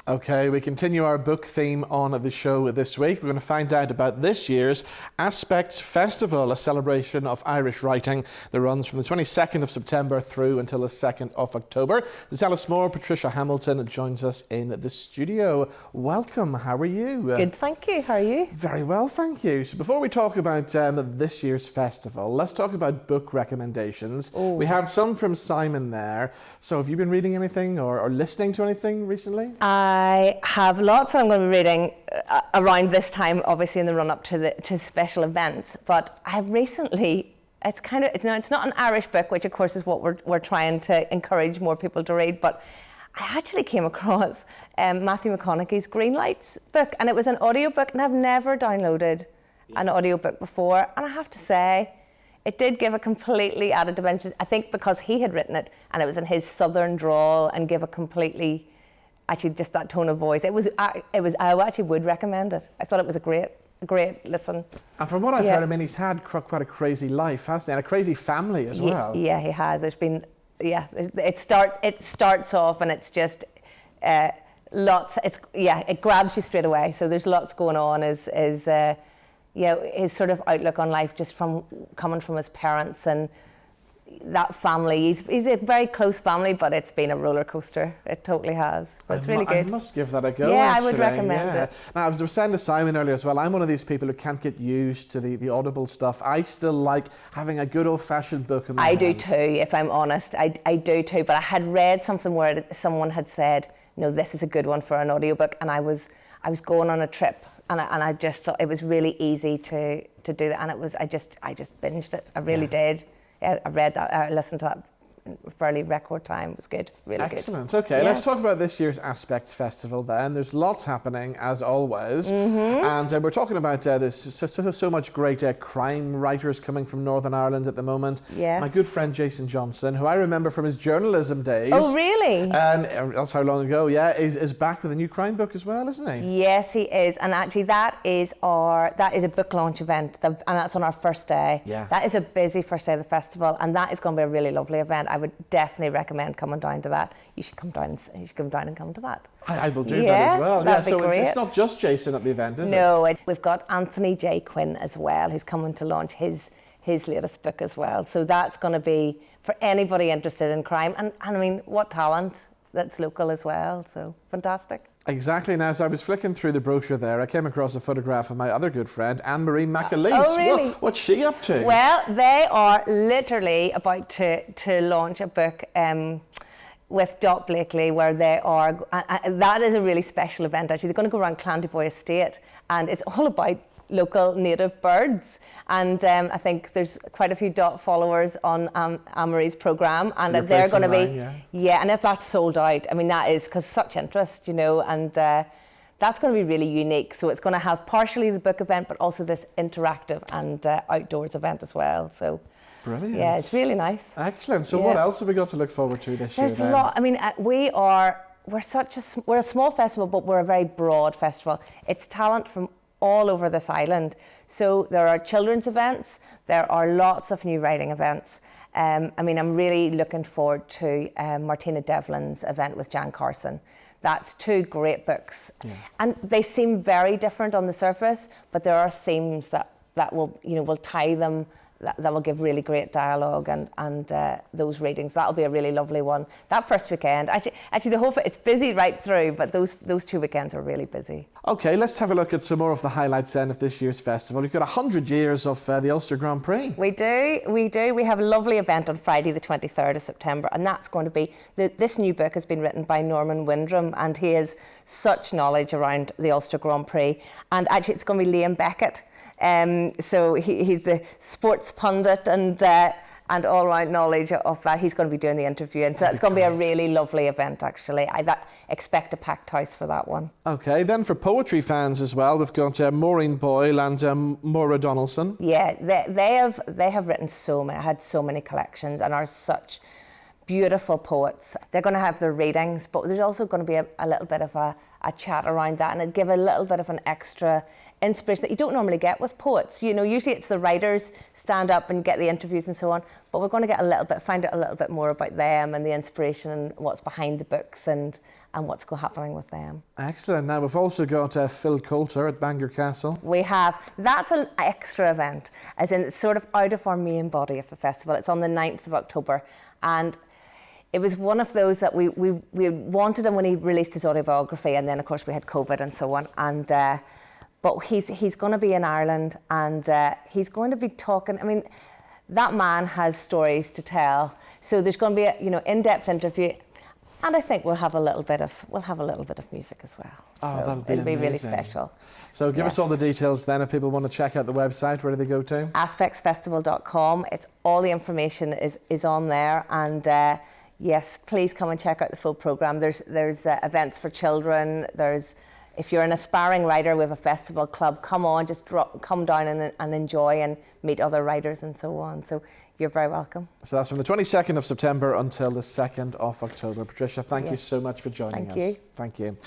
Okay, we continue our book theme on the show this week. We're going to find out about this year's Aspects Festival, a celebration of Irish writing that runs from the 22nd of September through until the 2nd of October. To tell us more, Patricia Hamilton joins us in the studio. Welcome, how are you? Good, thank you. How are you? Very well, thank you. So before we talk about this year's festival, let's talk about book recommendations. Oh. We have some from Simon there. So have you been reading anything or listening to anything recently? I have lots that I'm going to be reading around this time, obviously in the run up to special events. But I have recently, it's not an Irish book, which of course is what we're trying to encourage more people to read. But I actually came across Matthew McConaughey's Green Lights book, and it was an audiobook, and I've never downloaded an audiobook before. And I have to say, it did give a completely added dimension. I think because he had written it, and it was in his southern drawl, and give a completely, actually just that tone of voice. I actually would recommend it. I thought it was a great listen. And from what I've heard, I mean, he's had quite a crazy life, hasn't he? And a crazy family as well. Yeah, he has. There's been, it starts off and it's just lots. It grabs you straight away. So there's lots going on. His sort of outlook on life, just from coming from his parents and that family. He's a very close family, but it's been a roller coaster. It totally has. But it's really good. I must give that a go. Yeah, actually. I would recommend it. Now, I was saying to Simon earlier as well, I'm one of these people who can't get used to the Audible stuff. I still like having a good old-fashioned book in my hands. I do too, if I'm honest. I do too. But I had read something where someone had said, "No, this is a good one for an audiobook," and I was going on a trip. And I just thought it was really easy to do that, and I just binged it. I really did. Yeah, I read that. I listened to that in fairly record time. It was good, really good. Excellent. Okay, let's talk about this year's Aspects Festival then. There's lots happening, as always. And we're talking about there's so much great crime writers coming from Northern Ireland at the moment. Yes. My good friend Jason Johnson, who I remember from his journalism days. Oh, really? That's how long ago, is back with a new crime book as well, isn't he? Yes, he is. And actually that is a book launch event, and that's on our first day. Yeah. That is a busy first day of the festival, and that is going to be a really lovely event. I would definitely recommend coming down to that. You should come down and come to that. I will do that as well. That'd be great. It's not just Jason at the event, is it? No, we've got Anthony J. Quinn as well, who's coming to launch his latest book as well. So that's going to be for anybody interested in crime. And I mean, what talent that's local as well. So fantastic. Exactly. Now, as I was flicking through the brochure there, I came across a photograph of my other good friend, Anne-Marie McAleese. Oh, really? What's she up to? Well, they are literally about to launch a book with Dot Blakely, where they are, that is a really special event actually. They're going to go around Clantyboy Estate, and it's all about local native birds, and I think there's quite a few Dot followers on Anne-Marie's programme, and they're going to be and if that's sold out, I mean, that is because such interest, and that's going to be really unique. So it's going to have partially the book event, but also this interactive and outdoors event as well. So brilliant. Yeah, it's really nice. Excellent. So what else have we got to look forward to this year? There's a lot. I mean, we're a small festival, but we're a very broad festival. It's talent from all over this island. So there are children's events, there are lots of new writing events. I mean, I'm really looking forward to Martina Devlin's event with Jan Carson. That's two great books. Yeah. And they seem very different on the surface, but there are themes that will tie them, that will give really great dialogue and those readings. That'll be a really lovely one. That first weekend, actually the whole, it's busy right through, but those 2 weekends are really busy. Okay, let's have a look at some more of the highlights then of this year's festival. We've got 100 years of the Ulster Grand Prix. We do. We have a lovely event on Friday the 23rd of September, and that's going to be, this new book has been written by Norman Windrum, and he has such knowledge around the Ulster Grand Prix. And actually it's going to be Liam Beckett. So he's the sports pundit and all-round knowledge of that. He's going to be doing the interview, and so it's going to be a really lovely event actually. I expect a packed house for that one. Okay, then for poetry fans as well, we've got Maureen Boyle and Maura Donaldson. Yeah, they have written so many, had so many collections, and are such beautiful poets. They're going to have their readings, but there's also going to be a little bit of a chat around that, and it'll give a little bit of an extra inspiration that you don't normally get with poets. You know, usually it's the writers stand up and get the interviews and so on, but we're going to get find out a little bit more about them and the inspiration and what's behind the books and what's happening with them. Excellent. Now we've also got Phil Coulter at Bangor Castle. We have, that's an extra event, as in it's sort of out of our main body of the festival. It's on the 9th of October, and it was one of those that we wanted him when he released his autobiography, and then of course we had COVID and so on. And but he's going to be in Ireland, and he's going to be talking. I mean, that man has stories to tell. So there's going to be a in-depth interview, and I think we'll have a little bit of music as well. Oh, so that'll be it'll be really amazing. special. So give us all the details then. If people want to check out the website, where do they go to? aspectsfestival.com. It's all the information is on there, and yes, please come and check out the full programme. There's events for children. If you're an aspiring writer, we have a festival club. Come on, come down and enjoy and meet other writers and so on. So you're very welcome. So that's from the 22nd of September until the 2nd of October. Patricia, thank you so much for joining us. Thank you. Thank you.